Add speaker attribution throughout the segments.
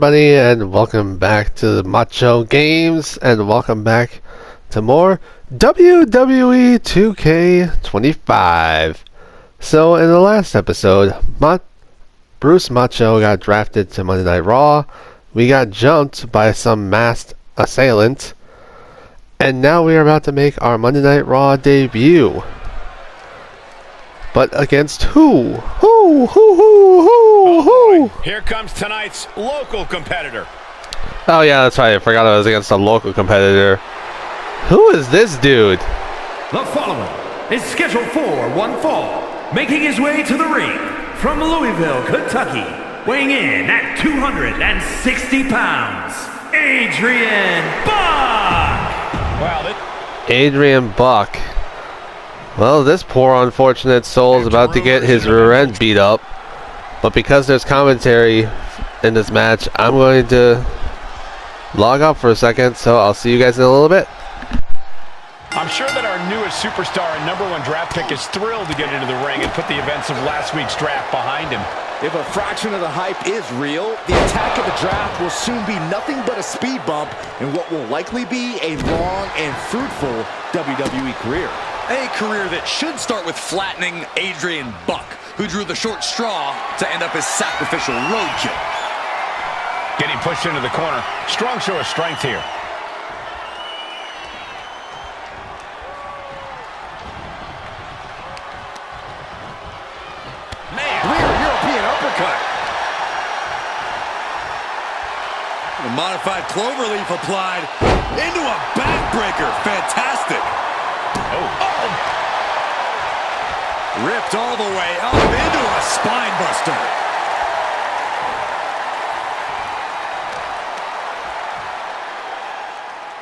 Speaker 1: everybody, and welcome back to the Macho Gamez, and welcome back to more WWE 2K25. So in the last episode, Bruce Macho got drafted to Monday Night Raw. We got jumped by some masked assailant, and now we are about to make our Monday Night Raw debut. But against who? Who?
Speaker 2: Here comes tonight's local competitor.
Speaker 1: Oh yeah, that's right. I forgot I was against a local competitor. Who is this dude?
Speaker 3: The following is scheduled for one fall, making his way to the ring from Louisville, Kentucky, weighing in at 260 pounds, Adrian Buck!
Speaker 2: Wow,
Speaker 1: Adrian Buck. Well, this poor unfortunate soul is about to get his rear end beat up. But because there's commentary in this match, I'm going to log off for a second, so I'll see you guys in a little bit.
Speaker 2: I'm sure that our newest superstar and #1 draft pick is thrilled to get into the ring and put the events of last week's draft behind him.
Speaker 4: If a fraction of the hype is real, the attack of the draft will soon be nothing but a speed bump in what will likely be a long and fruitful WWE career.
Speaker 5: A career that should start with flattening Adrian Buck, who drew the short straw to end up as sacrificial roadkill.
Speaker 2: Getting pushed into the corner. Strong show of strength here.
Speaker 5: Man, rear European uppercut. The modified cloverleaf applied into a backbreaker. Fantastic.
Speaker 2: Oh.
Speaker 5: Ripped all the way up into a spine buster.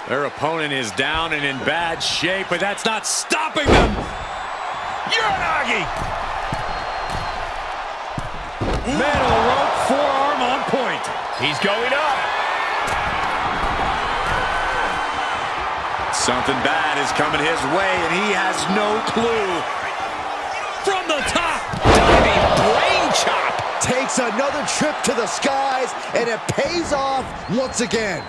Speaker 5: Their opponent is down and in bad shape, but that's not stopping them. Uranagi! Metal rope forearm on point.
Speaker 2: He's going up.
Speaker 5: Something bad is coming his way, and he has no clue. From the top, diving brain chop.
Speaker 4: Takes another trip to the skies, and it pays off once again.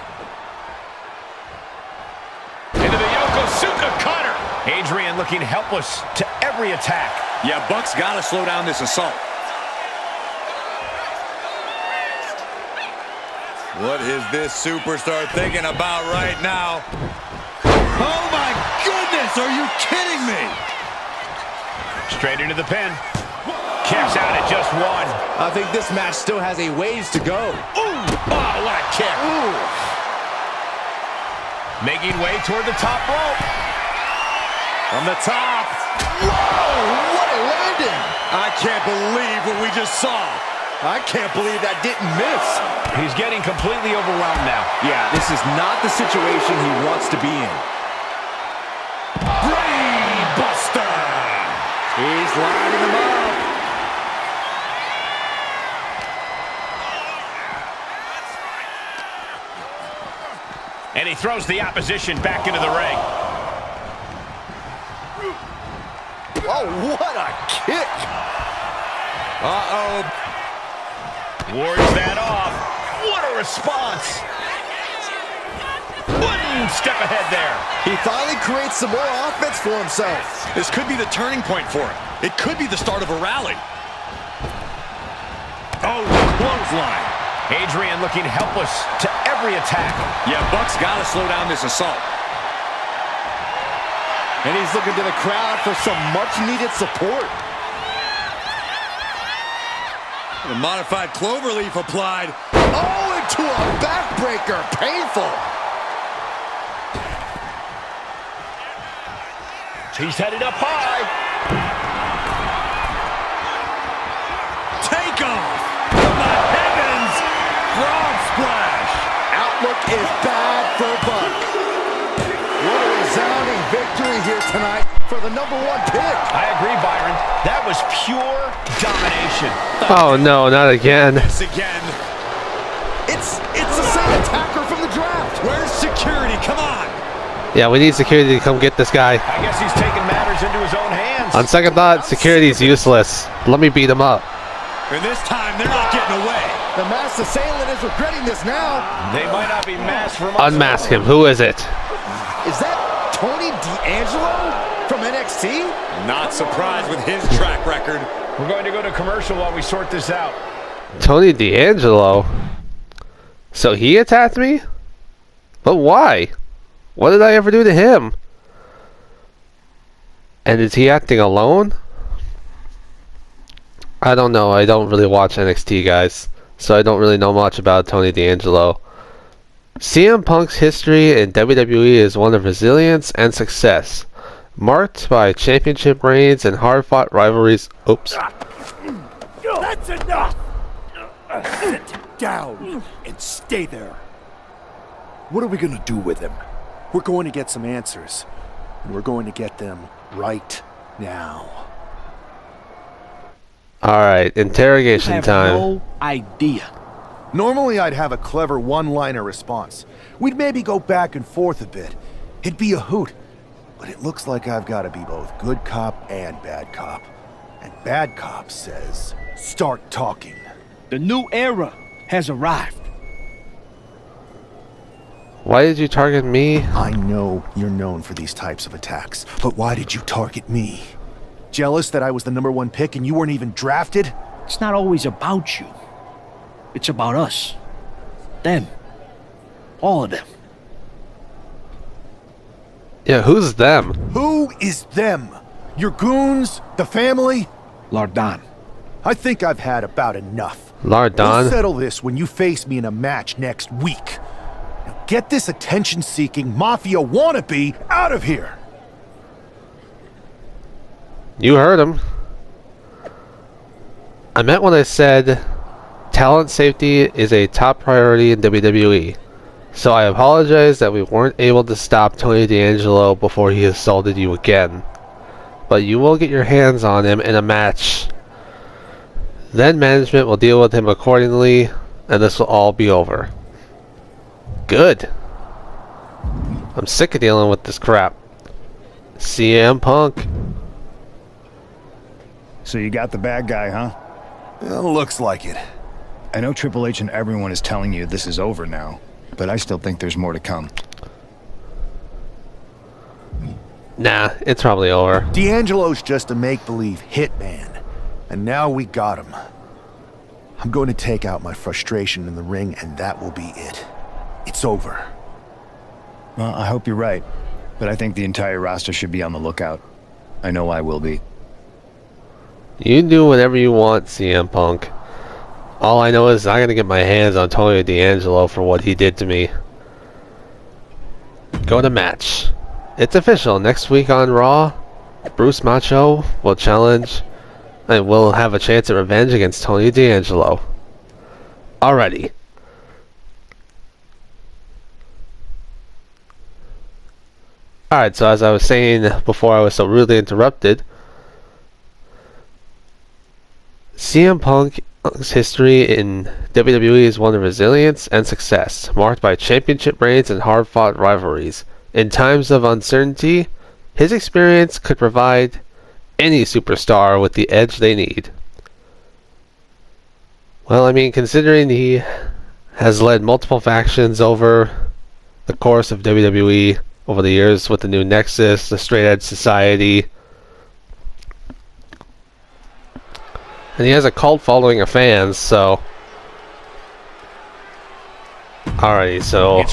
Speaker 2: Into the Yokosuka cutter. Adrian looking helpless to every attack.
Speaker 5: Yeah, Buck's got to slow down this assault. What is this superstar thinking about right now? Oh my goodness, are you kidding me?
Speaker 2: Straight into the pin. Kicks out at just one.
Speaker 4: I think this match still has a ways to go.
Speaker 5: Ooh, oh, what a kick.
Speaker 4: Ooh.
Speaker 2: Making way toward the top rope.
Speaker 5: From the top. Whoa, what a landing. I can't believe what we just saw. I can't believe that didn't miss.
Speaker 2: He's getting completely overwhelmed now.
Speaker 4: Yeah, this is not the situation he wants to be in.
Speaker 5: Brain buster.
Speaker 4: He's lining him up.
Speaker 2: And he throws the opposition back into the ring.
Speaker 4: Oh, what a kick.
Speaker 5: Uh-oh.
Speaker 2: Wards that off. What a response. One step ahead there.
Speaker 4: He finally creates some more offense for himself.
Speaker 5: This could be the turning point for him. It could be the start of a rally. Oh, clothesline.
Speaker 2: Adrian looking helpless to every attack.
Speaker 5: Yeah, Buck's got to slow down this assault.
Speaker 4: And he's looking to the crowd for some much-needed support.
Speaker 5: The modified cloverleaf applied.
Speaker 4: Oh, into a backbreaker. Painful.
Speaker 2: He's headed up high.
Speaker 5: Take off from the heavens. Frog splash.
Speaker 4: Outlook is bad for Buck. What a resounding victory here tonight for the #1 pick.
Speaker 2: I agree, Byron. That was pure domination.
Speaker 1: Oh no, not again.
Speaker 5: This again.
Speaker 4: It's the same attacker from the draft.
Speaker 5: Where's security? Come on.
Speaker 1: Yeah, we need security to come get this guy.
Speaker 2: I guess he's taking matters into his own hands.
Speaker 1: On second thought, security's useless. Let me beat him up.
Speaker 5: And this time, they're not getting away.
Speaker 4: The masked assailant is regretting this now.
Speaker 2: They might not be masked from
Speaker 1: Unmask him. Who is it?
Speaker 4: Is that Tony D'Angelo from NXT?
Speaker 5: Not surprised with his track record.
Speaker 2: We're going to go to commercial while we sort this out.
Speaker 1: Tony D'Angelo. So he attacked me? But why? What did I ever do to him? And is he acting alone? I don't know. I don't really watch NXT, guys. So I don't really know much about Tony D'Angelo. CM Punk's history in WWE is one of resilience and success, marked by championship reigns and hard-fought rivalries. Oops.
Speaker 6: That's enough! Sit down and stay there. What are we gonna do with him? We're going to get some answers, and we're going to get them right now.
Speaker 1: Alright, interrogation
Speaker 6: I have
Speaker 1: time.
Speaker 6: no idea. Normally I'd have a clever one-liner response. We'd maybe go back and forth a bit. It'd be a hoot. But it looks like I've got to be both good cop and bad cop. And bad cop says, start talking.
Speaker 7: The new era has arrived.
Speaker 1: Why did you target me?
Speaker 6: I know you're known for these types of attacks, but why did you target me? Jealous that I was the #1 pick and you weren't even drafted?
Speaker 7: It's not always about you. It's about us. Them. All of them.
Speaker 1: Yeah, who's them?
Speaker 6: Who is them? Your goons? The family?
Speaker 7: Lardan.
Speaker 6: I think I've had about enough.
Speaker 1: Lardon?
Speaker 6: We'll settle this when you face me in a match next week. Now get this attention-seeking mafia wannabe out of here!
Speaker 1: You heard him. I meant when I said talent safety is a top priority in WWE. So I apologize that we weren't able to stop Tony D'Angelo before he assaulted you again. But you will get your hands on him in a match. Then management will deal with him accordingly, and this will all be over. Good. I'm sick of dealing with this crap. CM Punk.
Speaker 8: So you got the bad guy, huh?
Speaker 6: Looks like it.
Speaker 8: I know Triple H and everyone is telling you this is over now, but I still think there's more to come.
Speaker 1: Nah, it's probably over.
Speaker 6: D'Angelo's just a make-believe hitman, and now we got him. I'm going to take out my frustration in the ring, and that will be it. It's over.
Speaker 8: Well, I hope you're right, but I think the entire roster should be on the lookout. I know I will be.
Speaker 1: You do whatever you want, CM Punk. All I know is I'm gonna get my hands on Tony D'Angelo for what he did to me. Go to match. It's official. Next week on Raw, Bruce Macho will challenge and will have a chance at revenge against Tony D'Angelo. Alrighty. Alright, so as I was saying before I was so rudely interrupted, CM Punk's history in WWE is one of resilience and success, marked by championship reigns and hard-fought rivalries. In times of uncertainty, his experience could provide any superstar with the edge they need. Well, I mean, considering he has led multiple factions over the course of WWE over the years with the new Nexus, the Straight Edge Society, and he has a cult following of fans, so... Alrighty, so...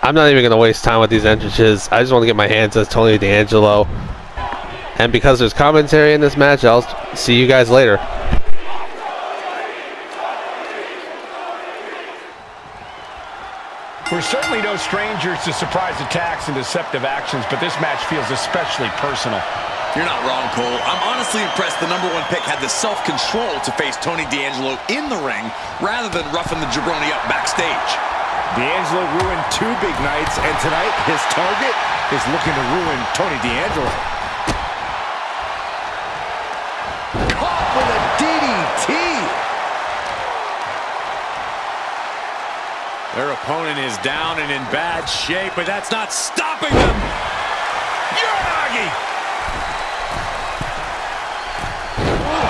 Speaker 1: I'm not even going to waste time with these entrances. I just want to get my hands on Tony D'Angelo. And because there's commentary in this match, I'll see you guys later.
Speaker 2: We're certainly no strangers to surprise attacks and deceptive actions, but this match feels especially personal.
Speaker 5: You're not wrong, Cole. I'm honestly impressed the #1 pick had the self-control to face Tony D'Angelo in the ring rather than roughing the jabroni up backstage.
Speaker 4: D'Angelo ruined 2 big nights, and tonight his target is looking to ruin Tony D'Angelo. Caught with a DDT!
Speaker 5: Their opponent is down and in bad shape, but that's not stopping them. Uranagi!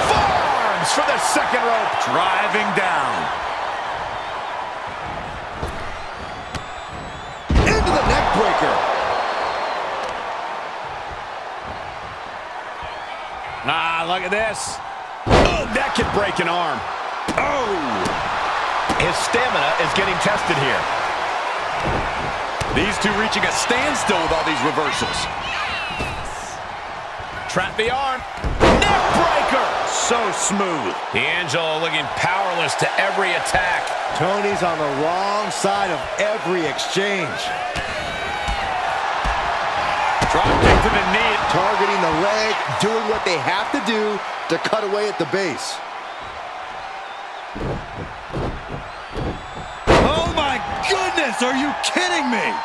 Speaker 2: Forearms for the
Speaker 5: the second rope. Driving down.
Speaker 4: Into the neck breaker.
Speaker 2: Ah, look at this. Oh, that could break an arm. Oh! His stamina is getting tested here.
Speaker 5: These two reaching a standstill with all these reversals.
Speaker 2: Trap the arm.
Speaker 5: Neck breaker. So smooth.
Speaker 2: D'Angelo looking powerless to every attack.
Speaker 4: Tony's on the wrong side of every exchange.
Speaker 2: Drop kick to the knee.
Speaker 4: Targeting the leg, doing what they have to do to cut away at the base.
Speaker 5: Oh my goodness, are you kidding me?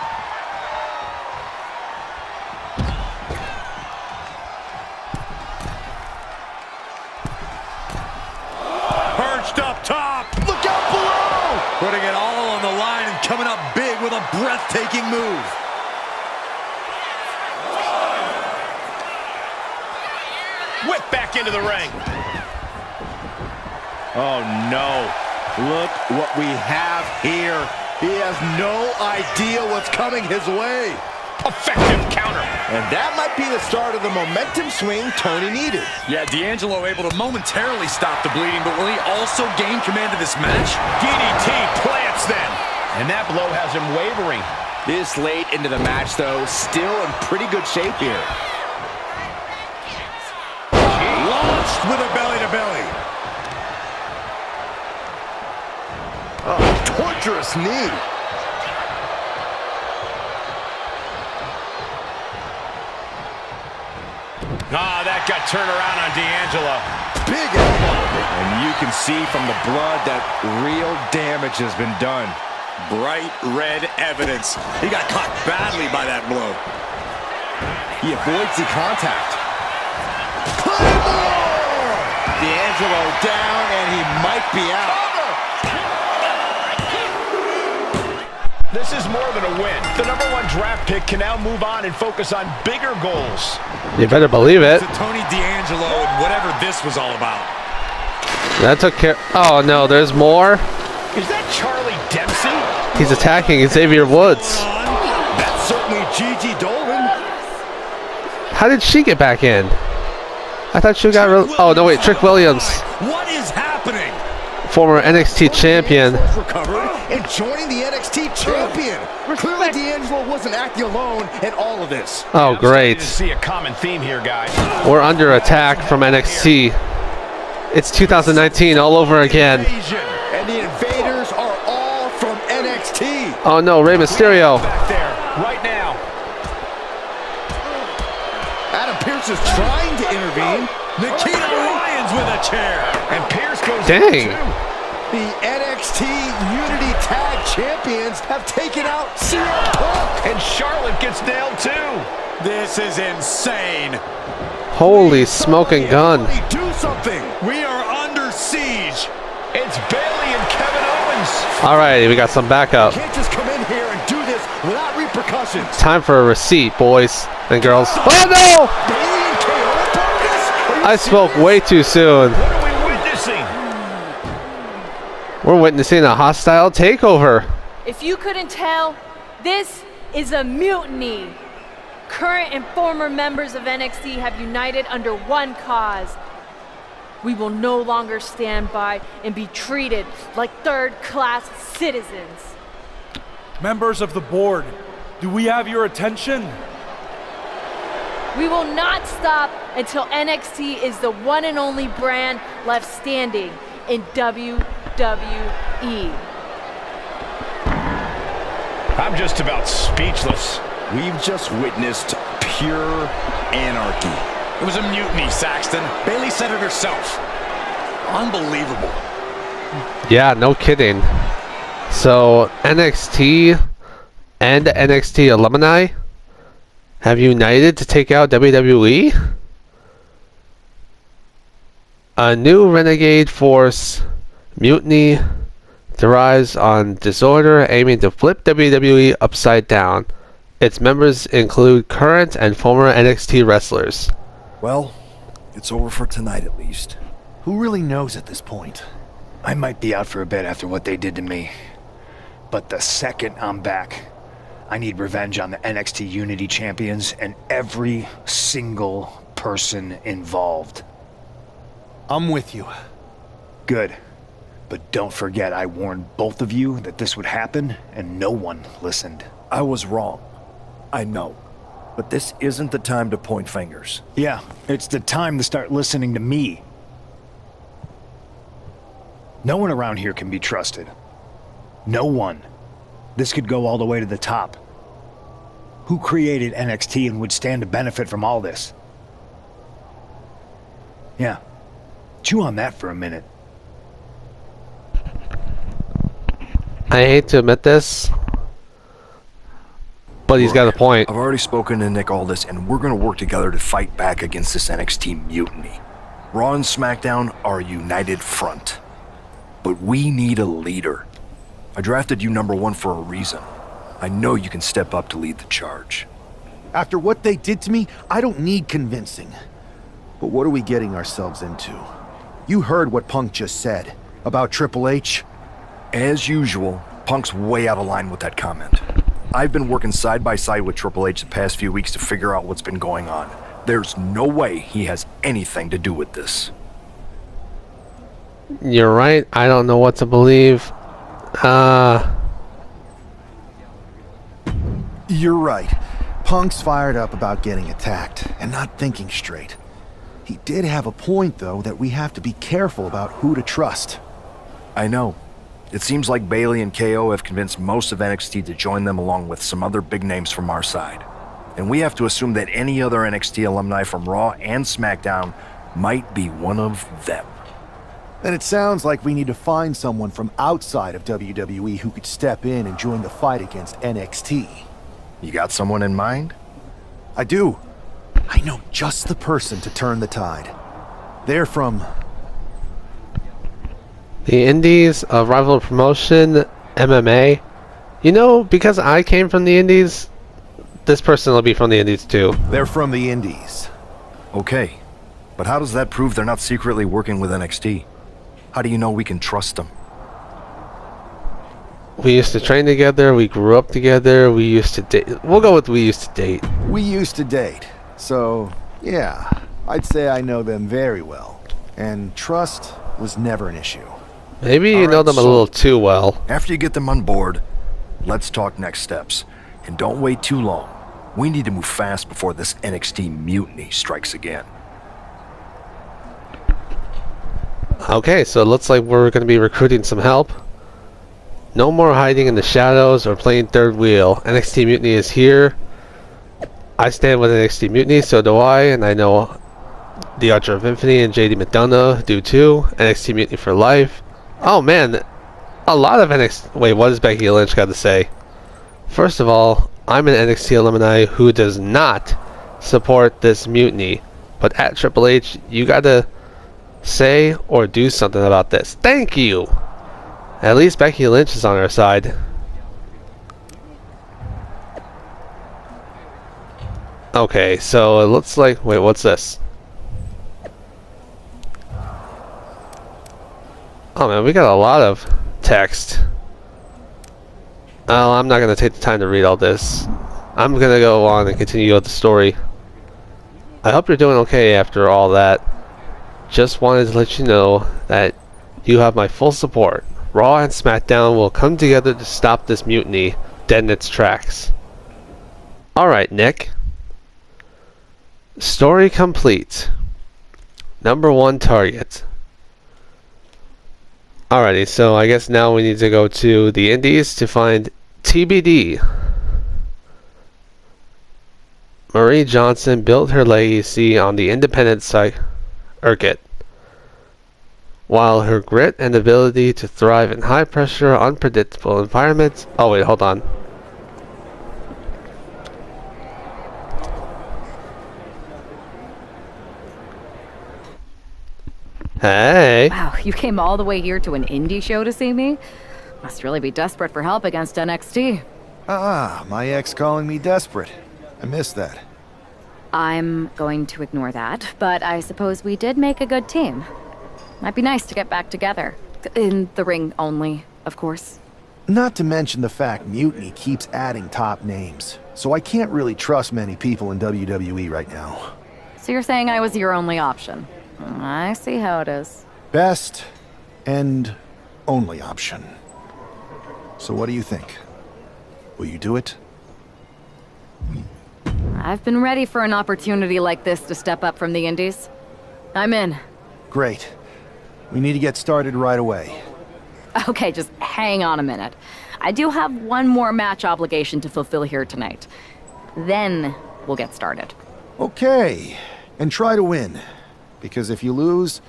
Speaker 5: Perched up top.
Speaker 4: Look out below!
Speaker 5: Putting it all on the line and coming up big with a breathtaking move.
Speaker 2: Whip back into the ring.
Speaker 4: Oh no. Look what we have here. He has no idea what's coming his way.
Speaker 2: Effective counter.
Speaker 4: And that might be the start of the momentum swing Tony needed.
Speaker 5: Yeah, D'Angelo able to momentarily stop the bleeding, but will he also gain command of this match?
Speaker 2: DDT plants them. And that blow has him wavering.
Speaker 4: This late into the match, though, still in pretty good shape here.
Speaker 5: Launched with a belly-to-belly.
Speaker 4: Oh, torturous knee.
Speaker 2: Ah, that got turned around on D'Angelo.
Speaker 4: Big elbow. And you can see from the blood that real damage has been done.
Speaker 5: Bright red evidence. He got caught badly by that blow.
Speaker 4: He avoids the contact. Claymore! D'Angelo down, and he might be out.
Speaker 2: This is more than a win. The #1 draft pick can now move on and focus on bigger goals.
Speaker 1: You better believe it.
Speaker 5: To Tony D'Angelo and whatever this was all about.
Speaker 1: That took care. Oh no, there's more.
Speaker 2: Is that Charlie Dempsey?
Speaker 1: He's attacking Xavier Woods.
Speaker 4: That's certainly Gigi Dolan.
Speaker 1: How did she get back in? I thought she got. Oh no, wait, Trick Williams,
Speaker 5: What is happening?
Speaker 1: former NXT champion.
Speaker 4: Recovered and joining the NXT champion. Clearly D'Angelo wasn't acting alone in all of this.
Speaker 1: Oh
Speaker 2: To
Speaker 1: great,
Speaker 2: see a common theme here, guys.
Speaker 1: we're under attack from NXT. It's 2019 all over again.
Speaker 4: And the invaders are all from NXT.
Speaker 1: Oh no, Rey Mysterio.
Speaker 2: Back there, right now.
Speaker 4: Adam Pearce is trying to intervene.
Speaker 5: Nikita Lyons with a chair.
Speaker 2: And Pierce goes
Speaker 1: Dang.
Speaker 2: in too.
Speaker 4: The NXT Unity Tag Champions have taken out CM Punk.
Speaker 2: And Charlotte gets nailed too.
Speaker 5: This is insane.
Speaker 1: Holy smoking gun.
Speaker 4: Somebody do something.
Speaker 5: We are under siege.
Speaker 2: It's Bayley and Kevin Owens.
Speaker 1: Alright, we got some backup.
Speaker 4: Can't just come in here and do this without repercussions.
Speaker 1: Time for a receipt, boys and girls. Oh no!
Speaker 4: Bayley and KO are part of this? Are you
Speaker 1: I spoke way too soon.
Speaker 2: What are we witnessing?
Speaker 1: We're witnessing a hostile takeover.
Speaker 9: If you couldn't tell, this is a mutiny. Current and former members of NXT have united under one cause. We will no longer stand by and be treated like third-class citizens.
Speaker 10: Members of the board, do we have your attention?
Speaker 9: We will not stop until NXT is the one and only brand left standing in WWE.
Speaker 2: I'm just about speechless.
Speaker 4: We've just witnessed pure anarchy.
Speaker 5: It was a mutiny, Saxton. Bayley said it herself. Unbelievable.
Speaker 1: Yeah, no kidding. So NXT and NXT alumni have united to take out WWE? A new renegade force, Mutiny, derives on disorder aiming to flip WWE upside down. Its members include current and former NXT wrestlers.
Speaker 6: Well, it's over for tonight at least. Who really knows at this point?
Speaker 8: I might be out for a bit after what they did to me. But the second I'm back, I need revenge on the NXT Unity champions and every single person involved.
Speaker 6: I'm with you.
Speaker 8: Good. But don't forget I warned both of you that this would happen, and no one listened.
Speaker 5: I was wrong. I know. But this isn't the time to point fingers.
Speaker 8: Yeah, it's the time to start listening to me. No one around here can be trusted. No one. This could go all the way to the top. Who created NXT and would stand to benefit from all this? Yeah. Chew on that for a minute.
Speaker 1: I hate to admit this, but he's got a point.
Speaker 5: I've already spoken to Nick Aldis, and we're going to work together to fight back against this NXT mutiny. Raw and SmackDown are a united front. But we need a leader. I drafted you #1 for a reason. I know you can step up to lead the charge.
Speaker 6: After what they did to me, I don't need convincing. But what are we getting ourselves into? You heard what Punk just said about Triple H.
Speaker 5: As usual, Punk's way out of line with that comment. I've been working side by side with Triple H the past few weeks to figure out what's been going on. There's no way he has anything to do with this.
Speaker 1: You're right. I don't know what to believe.
Speaker 6: You're right. Punk's fired up about getting attacked and not thinking straight. He did have a point, though, that we have to be careful about who to trust.
Speaker 5: I know. It seems like Bayley and KO have convinced most of NXT to join them along with some other big names from our side. And we have to assume that any other NXT alumni from Raw and SmackDown might be one of them.
Speaker 6: Then it sounds like we need to find someone from outside of WWE who could step in and join the fight against NXT.
Speaker 5: You got someone in mind?
Speaker 6: I do. I know just the person to turn the tide. They're from...
Speaker 1: the Indies, a rival promotion, MMA. You know, because I came from the Indies, this person will be from the Indies too.
Speaker 6: They're from the Indies.
Speaker 5: Okay. But how does that prove they're not secretly working with NXT? How do you know we can trust them?
Speaker 1: We used to train together, we grew up together, we used to date. We'll go with we used to date.
Speaker 6: We used to date. So, yeah, I'd say I know them very well. And trust was never an issue.
Speaker 1: Maybe you know them a little too well.
Speaker 5: After you get them on board, let's talk next steps. And don't wait too long. We need to move fast before this NXT mutiny strikes again.
Speaker 1: Okay, so it looks like we're going to be recruiting some help. No more hiding in the shadows or playing third wheel. NXT Mutiny is here. I stand with NXT Mutiny, so do I, and I know the Archer of Infinity and JD McDonough do too. NXT Mutiny for life. Oh man, a lot of NXT... Wait, what does Becky Lynch got to say? First of all, I'm an NXT alumni who does not support this mutiny. But at Triple H, you gotta say or do something about this. Thank you! At least Becky Lynch is on our side. Okay, so it looks like... Wait, what's this? Oh man, we got a lot of text. Oh, I'm not going to take the time to read all this. I'm going to go on and continue with the story. I hope you're doing okay after all that. Just wanted to let you know that you have my full support. Raw and SmackDown will come together to stop this mutiny dead in its tracks. Alright, Nick. Story complete. #1 target. Alrighty, so I guess now we need to go to the Indies to find TBD. Marie Johnson built her legacy on the independent circuit, while her grit and ability to thrive in high-pressure, unpredictable environments... Oh wait, hold on. Hey!
Speaker 11: Wow, you came all the way here to an indie show to see me? Must really be desperate for help against NXT.
Speaker 6: My ex calling me desperate. I missed that.
Speaker 11: I'm going to ignore that, but I suppose we did make a good team. Might be nice to get back together. In the ring only, of course.
Speaker 6: Not to mention the fact Mutiny keeps adding top names, so I can't really trust many people in WWE right now.
Speaker 11: So you're saying I was your only option? I see how it is.
Speaker 6: Best and only option. So what do you think? Will you do it?
Speaker 11: I've been ready for an opportunity like this to step up from the indies. I'm in.
Speaker 6: Great. We need to get started right away.
Speaker 11: Okay, just hang on a minute. I do have one more match obligation to fulfill here tonight. Then we'll get started.
Speaker 6: Okay. And try to win. Because if you lose,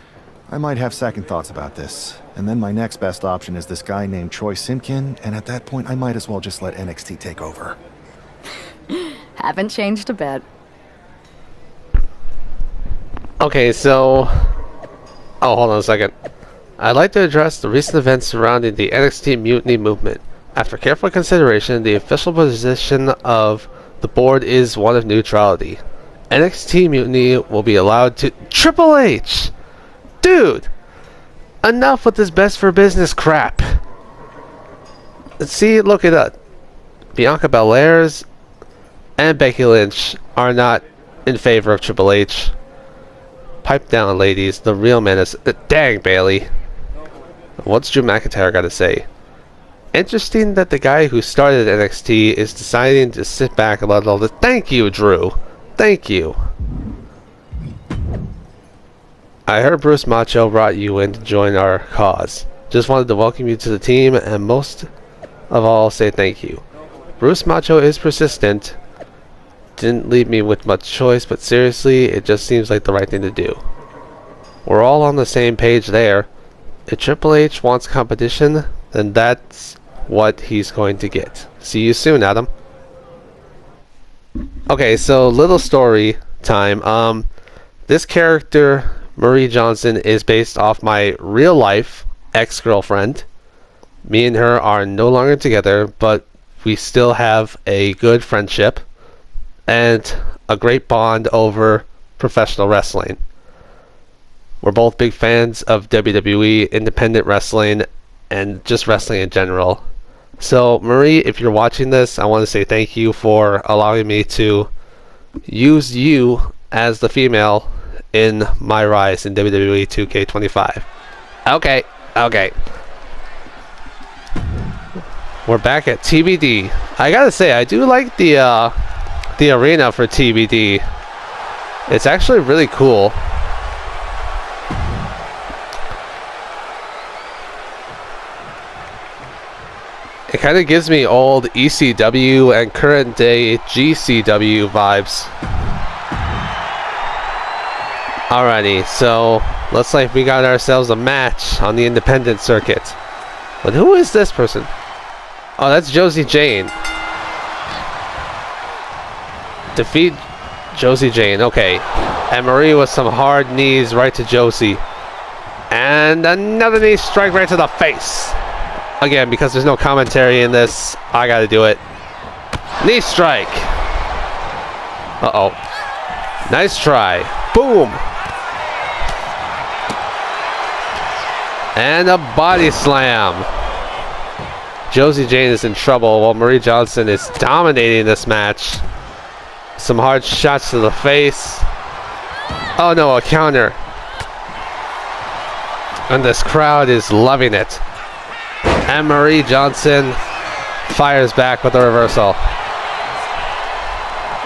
Speaker 6: I might have second thoughts about this. And then my next best option is this guy named Troy Simpkin, and at that point I might as well just let NXT take over.
Speaker 11: Haven't changed a bit.
Speaker 1: Okay, so... Oh, hold on a second. I'd like to address the recent events surrounding the NXT Mutiny movement. After careful consideration, the official position of the board is one of neutrality. NXT Mutiny will be allowed to... Triple H! Dude! Enough with this best for business crap. See, look it up. Bianca Belair's and Becky Lynch are not in favor of Triple H. Pipe down, ladies. The real menace. Dang, Bailey. What's Drew McIntyre got to say? Interesting that the guy who started NXT is deciding to sit back and let all this. Thank you, Drew. Thank you. I heard Bruce Macho brought you in to join our cause. Just wanted to welcome you to the team and most of all say thank you. Bruce Macho is persistent. Didn't leave me with much choice, but seriously, it just seems like the right thing to do. We're all on the same page there. If Triple H wants competition, then that's what he's going to get. See you soon, Adam. Okay, so little story time. This character, Marie Johnson, is based off my real life ex-girlfriend. Me and her are no longer together, but we still have a good friendship and a great bond over professional wrestling. We're both big fans of WWE, independent wrestling, and just wrestling in general. So, Marie, if you're watching this, I want to say thank you for allowing me to use you as the female in MYRISE in WWE 2K25. Okay. We're back at TBD. I gotta say, I do like the arena for TBD. It's actually really cool. It kind of gives me old ECW and current day GCW vibes. Alrighty, so looks like we got ourselves a match on the independent circuit. But who is this person? Oh, that's Josie Jane. Defeat Josie Jane. Okay. And Marie with some hard knees right to Josie. And another knee strike right to the face. Again, because there's no commentary in this, I gotta do it. Knee strike. Uh-oh. Nice try. Boom. And a body slam. Josie Jane is in trouble while Marie Johnson is dominating this match. Some hard shots to the face. Oh no, a counter. And this crowd is loving it. And Marie Johnson fires back with a reversal.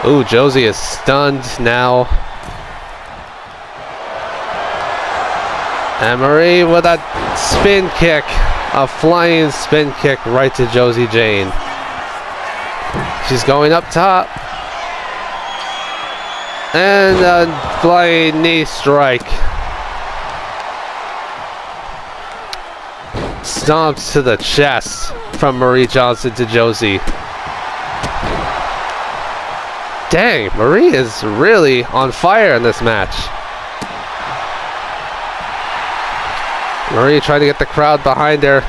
Speaker 1: Ooh, Josie is stunned now. And Marie with a spin kick. A flying spin kick right to Josie Jane. She's going up top. And a flying knee strike. Stomps to the chest from Marie Johnson to Josie. Dang, Marie is really on fire in this match. Marie trying to get the crowd behind her.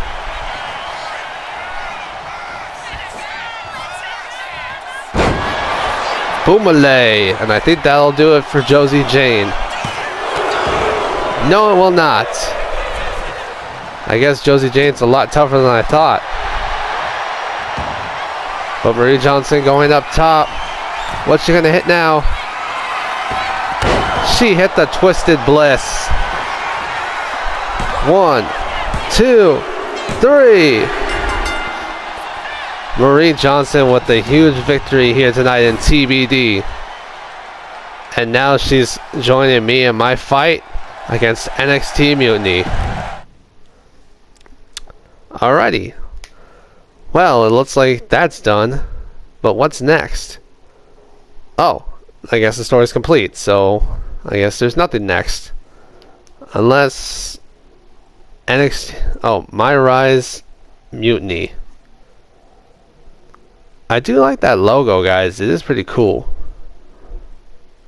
Speaker 1: Boomalay, and I think that'll do it for Josie Jane. No, it will not. I guess Josie Jane's a lot tougher than I thought. But Marie Johnson going up top. What's she gonna hit now? She hit the Twisted Bliss. 1, 2, 3. Marie Johnson with a huge victory here tonight in TBD. And now she's joining me in my fight against NXT Mutiny. Alrighty. Well, it looks like that's done. But what's next? Oh, I guess the story's complete. So, I guess there's nothing next. Unless NXT... Oh, MYRISE Mutiny. I do like that logo, guys. It is pretty cool.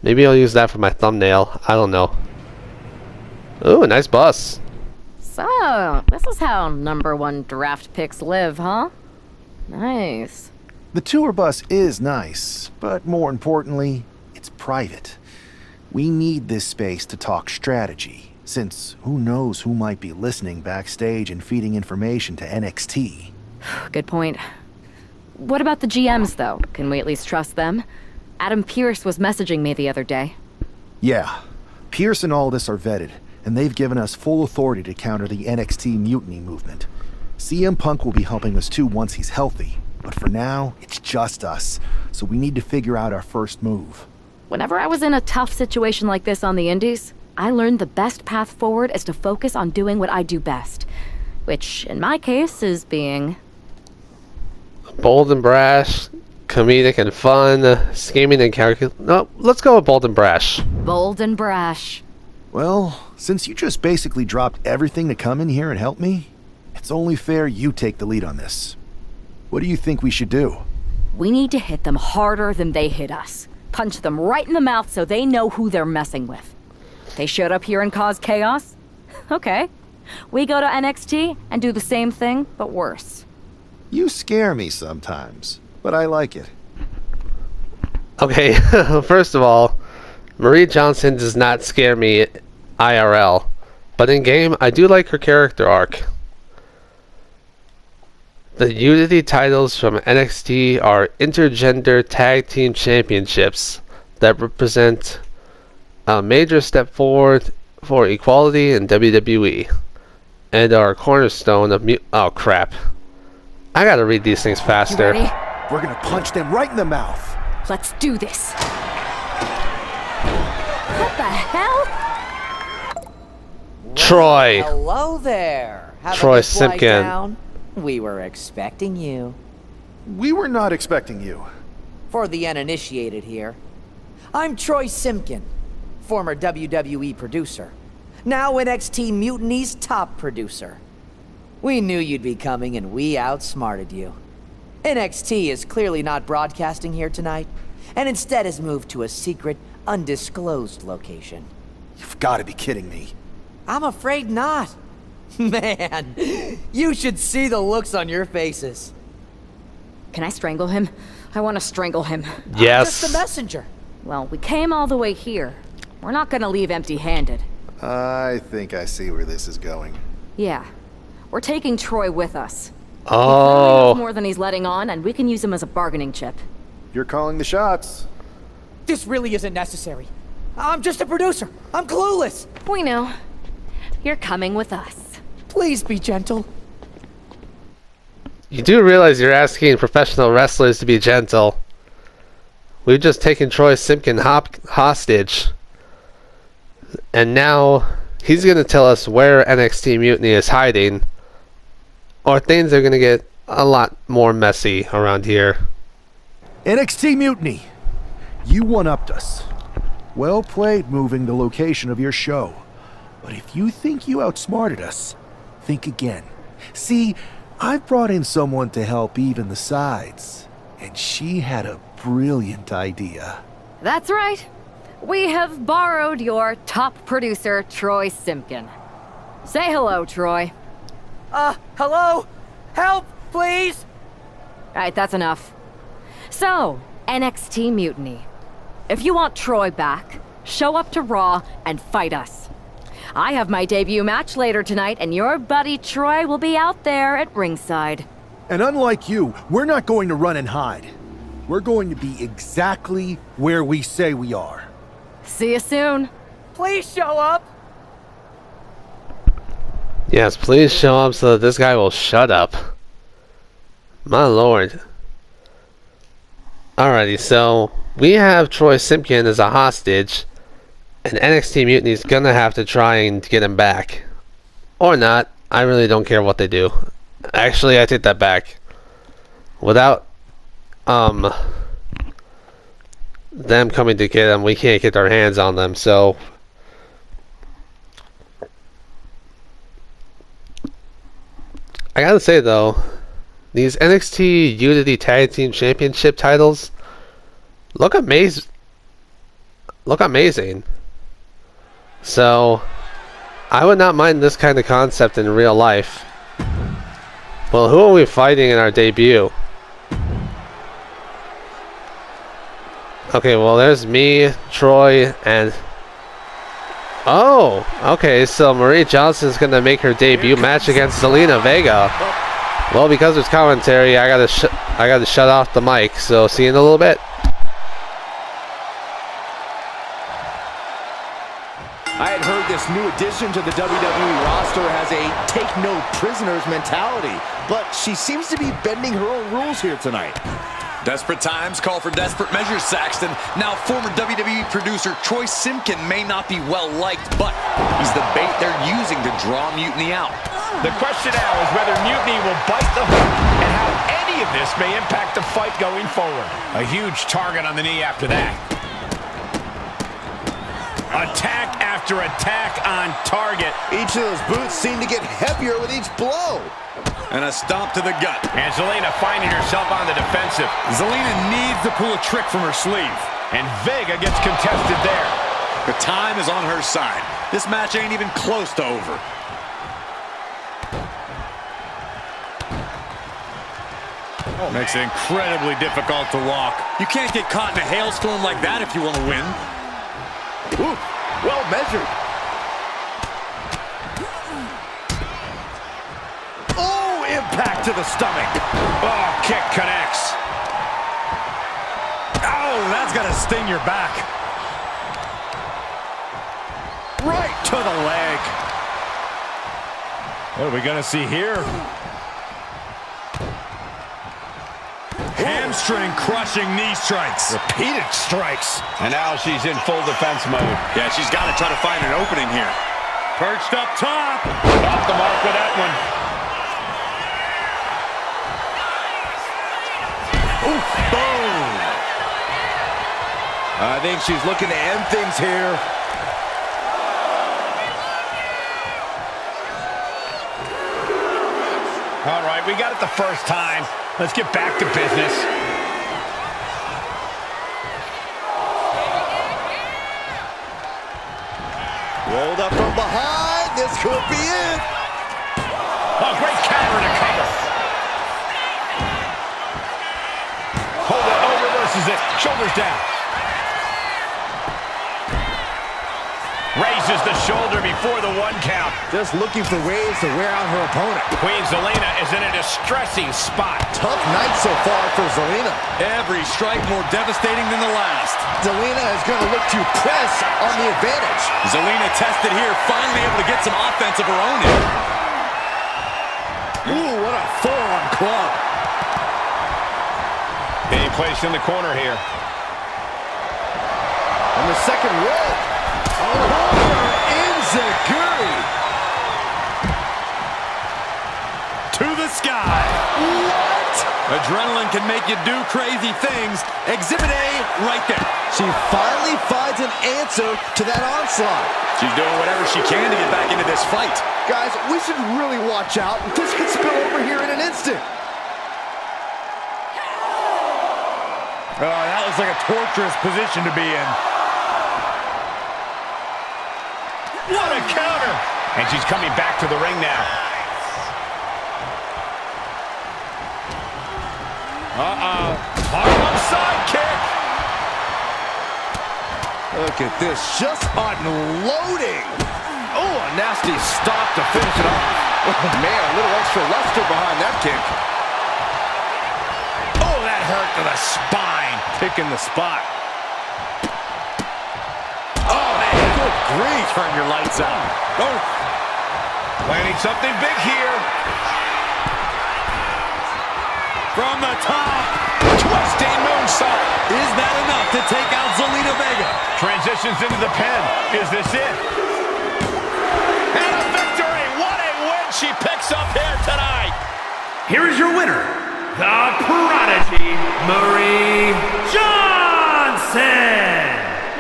Speaker 1: Maybe I'll use that for my thumbnail. I don't know. Ooh, a nice bus.
Speaker 11: So, this is how #1 draft picks live, huh? Nice.
Speaker 6: The tour bus is nice, but more importantly, it's private. We need this space to talk strategy, since who knows who might be listening backstage and feeding information to NXT.
Speaker 11: Good point. What about the GMs, though? Can we at least trust them? Adam Pearce was messaging me the other day.
Speaker 6: Yeah, Pierce and Aldis are vetted, and they've given us full authority to counter the NXT Mutiny movement. CM Punk will be helping us too once he's healthy, but for now, it's just us, so we need to figure out our first move.
Speaker 11: Whenever I was in a tough situation like this on the Indies, I learned the best path forward is to focus on doing what I do best, which, in my case, is being...
Speaker 1: Bold and brash, comedic and fun, scheming and calculated. No, let's go with bold and brash.
Speaker 11: Bold and brash.
Speaker 6: Well, since you just basically dropped everything to come in here and help me, it's only fair you take the lead on this. What do you think we should do?
Speaker 11: We need to hit them harder than they hit us. Punch them right in the mouth so they know who they're messing with. They showed up here and caused chaos? Okay. We go to NXT and do the same thing, but worse.
Speaker 6: You scare me sometimes, but I like it.
Speaker 1: Okay, first of all, Marie Johnson does not scare me IRL, but in game, I do like her character arc. The Unity titles from NXT are intergender tag team championships that represent a major step forward for equality in WWE and are a cornerstone of oh crap. I gotta read these things faster.
Speaker 11: You ready?
Speaker 6: We're gonna punch them right in the mouth.
Speaker 11: Let's do this. What the hell?
Speaker 1: Troy.
Speaker 12: Hello there. Have
Speaker 1: Troy
Speaker 12: a good flight
Speaker 1: Simpkin.
Speaker 12: down? We were expecting you.
Speaker 6: We were not expecting you.
Speaker 12: For the uninitiated here, I'm Troy Simpkin, former WWE producer, now NXT Mutiny's top producer. We knew you'd be coming and we outsmarted you. NXT is clearly not broadcasting here tonight, and instead has moved to a secret, undisclosed location.
Speaker 6: You've got to be kidding me.
Speaker 12: I'm afraid not. Man, you should see the looks on your faces.
Speaker 11: Can I strangle him? I want to strangle him.
Speaker 1: Yes.
Speaker 12: I'm just a messenger.
Speaker 11: Well, we came all the way here. We're not gonna leave empty-handed.
Speaker 6: I think I see where this is going.
Speaker 11: Yeah. We're taking Troy with us. He clearly
Speaker 1: Oh.
Speaker 11: knows more than he's letting on, and we can use him as a bargaining chip.
Speaker 6: You're calling the shots.
Speaker 12: This really isn't necessary. I'm just a producer. I'm clueless.
Speaker 11: We know. You're coming with us.
Speaker 12: Please be gentle.
Speaker 1: You do realize you're asking professional wrestlers to be gentle. We've just taken Troy Simpkin hostage. And now he's going to tell us where NXT Mutiny is hiding. Or things are going to get a lot more messy around here.
Speaker 6: NXT Mutiny, you one-upped us. Well played moving the location of your show. But if you think you outsmarted us, think again. See, I've brought in someone to help even the sides, and she had a brilliant idea.
Speaker 11: That's right. We have borrowed your top producer, Troy Simpkin. Say hello, Troy.
Speaker 12: Hello? Help, please?
Speaker 11: Alright, that's enough. So, NXT Mutiny. If you want Troy back, show up to Raw and fight us. I have my debut match later tonight, and your buddy Troy will be out there at ringside.
Speaker 6: And unlike you, we're not going to run and hide. We're going to be exactly where we say we are.
Speaker 11: See you soon.
Speaker 12: Please show up.
Speaker 1: Yes, please show up so that this guy will shut up. My lord. Alrighty, so we have Troy Simpkin as a hostage, and NXT Mutiny is gonna have to try and get him back. Or not. I really don't care what they do. Actually, I take that back. Without them coming to get him, we can't get our hands on them, so I gotta say though, these NXT Unity Tag Team Championship titles look amazing. So I would not mind this kind of concept in real life. Well, who are we fighting in our debut? Okay, well there's me, Troy, and oh, okay, so Marie Johnson's gonna make her debut match against Zelina Vega. Well, because there's commentary, I gotta shut off the mic. So see you in a little bit.
Speaker 4: I had heard this new addition to the WWE roster has a take no prisoners mentality, but she seems to be bending her own rules here tonight.
Speaker 2: Desperate times call for desperate measures, Saxton. Now, former WWE producer Troy Simpkin may not be well liked, but he's the bait they're using to draw Mutiny out. The question now is whether Mutiny will bite the hook and how any of this may impact the fight going forward. A huge target on the knee after that. Attack after attack on target.
Speaker 4: Each of those boots seem to get heavier with each blow.
Speaker 2: And a stomp to the gut. And Zelina finding herself on the defensive. Zelina needs to pull a trick from her sleeve. And Vega gets contested there. The time is on her side. This match ain't even close to over. Makes it incredibly difficult to walk. You can't get caught in a hailstorm like that if you want to win.
Speaker 4: Ooh, well measured. Oh, impact to the stomach.
Speaker 2: Oh, kick connects. Oh, that's got to sting your back. Right to the leg. What are we going to see here? Hamstring crushing knee strikes. Repeated strikes. And now she's in full defense mode. Yeah, she's got to try to find an opening here. Perched up top. Off the mark with that one. Ooh, boom.
Speaker 4: I think she's looking to end things here.
Speaker 2: All right, we got it the first time. Let's get back to business.
Speaker 4: Rolled up from behind. This could be it.
Speaker 2: Oh, great counter to cover. Hold it, oh, reverses it. Shoulders down. Raises the shoulder before the 1 count.
Speaker 4: Just looking for ways to wear out her opponent.
Speaker 2: Queen Zelina is in a distressing spot.
Speaker 4: Tough night so far for Zelina.
Speaker 2: Every strike more devastating than the last.
Speaker 4: Zelina is going to look to press on the advantage.
Speaker 2: Zelina tested here, finally able to get some offense of her own in.
Speaker 4: Ooh, what a forearm club.
Speaker 2: Being placed in the corner here.
Speaker 4: On the second rope. Enziguri.
Speaker 2: To the sky.
Speaker 4: What?
Speaker 2: Adrenaline can make you do crazy things. Exhibit A right there.
Speaker 4: She finally finds an answer to that onslaught.
Speaker 2: She's doing whatever she can to get back into this fight.
Speaker 4: Guys, we should really watch out. This could spill over here in an instant.
Speaker 2: Oh, that looks like a torturous position to be in. What a counter! And she's coming back to the ring now. Harlem sidekick!
Speaker 4: Look at this, just unloading. Oh, a nasty stop to finish it off. Oh, man, a little extra luster behind that kick.
Speaker 2: Oh, that hurt to the spine.
Speaker 4: Picking the spot.
Speaker 2: Oh, man.
Speaker 4: Good grief.
Speaker 2: Turn your lights out.
Speaker 4: Oh.
Speaker 2: Planning something big here. From the top. Twisting moonsault.
Speaker 3: Is that enough to take out Zelina Vega?
Speaker 2: Transitions into the pen. Is this it? And a victory. What a win she picks up here tonight.
Speaker 3: Here is your winner, the Prodigy, Marie Johnson.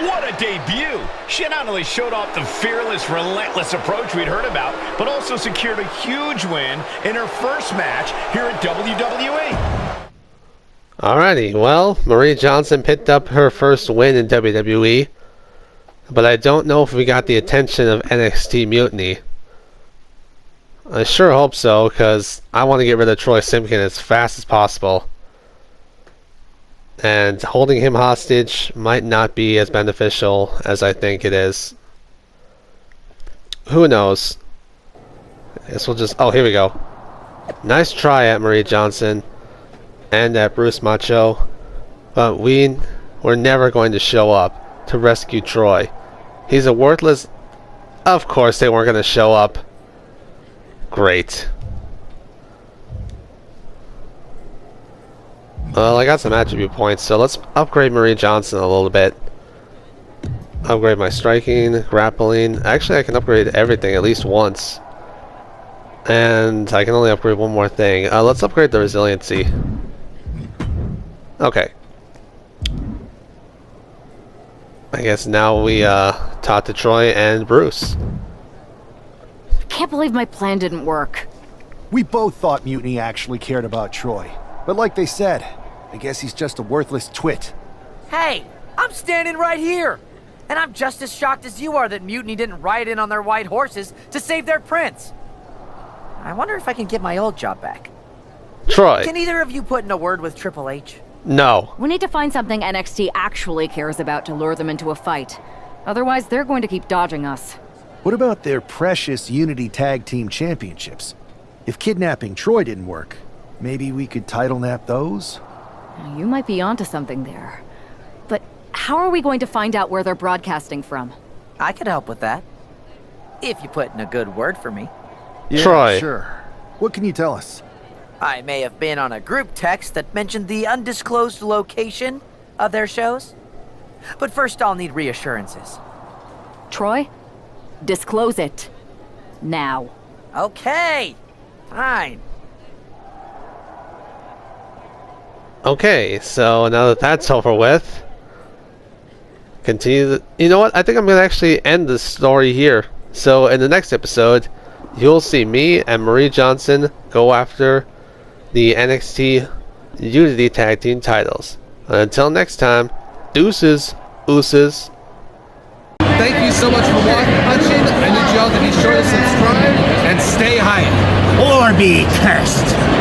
Speaker 2: What a debut. She not only showed off the fearless, relentless approach we'd heard about, but also secured a huge win in her first match here at WWE.
Speaker 1: Alrighty, well, Marie Johnson picked up her first win in WWE, but I don't know if we got the attention of NXT Mutiny. I sure hope so, because I want to get rid of Troy Simpkin as fast as possible. And holding him hostage might not be as beneficial as I think it is. Who knows? I guess we'll just... Oh, here we go. Nice try at Marie Johnson and at Bruce Macho, but we're never going to show up to rescue Troy. He's a worthless... Of course they weren't going to show up. Great. Well, I got some attribute points, so let's upgrade Marie Johnson a little bit. Upgrade my striking, grappling. Actually, I can upgrade everything at least once. And I can only upgrade one more thing. Let's upgrade the resiliency. Okay. I guess now we talk to Troy and Bruce.
Speaker 11: I can't believe my plan didn't work.
Speaker 6: We both thought Mutiny actually cared about Troy. But like they said, I guess he's just a worthless twit.
Speaker 12: Hey, I'm standing right here. And I'm just as shocked as you are that Mutiny didn't ride in on their white horses to save their prince. I wonder if I can get my old job back.
Speaker 1: Troy.
Speaker 12: Can either of you put in a word with Triple H?
Speaker 1: No.
Speaker 11: We need to find something NXT actually cares about to lure them into a fight. Otherwise, they're going to keep dodging us.
Speaker 6: What about their precious Unity Tag Team Championships? If kidnapping Troy didn't work, maybe we could title nap those?
Speaker 11: You might be onto something there. But how are we going to find out where they're broadcasting from?
Speaker 12: I could help with that. If you put in a good word for me.
Speaker 6: Yeah,
Speaker 1: Troy.
Speaker 6: Sure. What can you tell us?
Speaker 12: I may have been on a group text that mentioned the undisclosed location of their shows. But first I'll need reassurances.
Speaker 11: Troy? Disclose it. Now.
Speaker 12: Okay. Fine.
Speaker 1: Okay, so now that that's over with, continue. You know what? I think I'm going to actually end this story here. So in the next episode, you'll see me and Marie Johnson go after the NXT Unity Tag Team titles. Until next time, deuces, ooses.
Speaker 13: Thank you so much for watching. I need y'all to be sure to subscribe and stay hype.
Speaker 7: Or be cursed.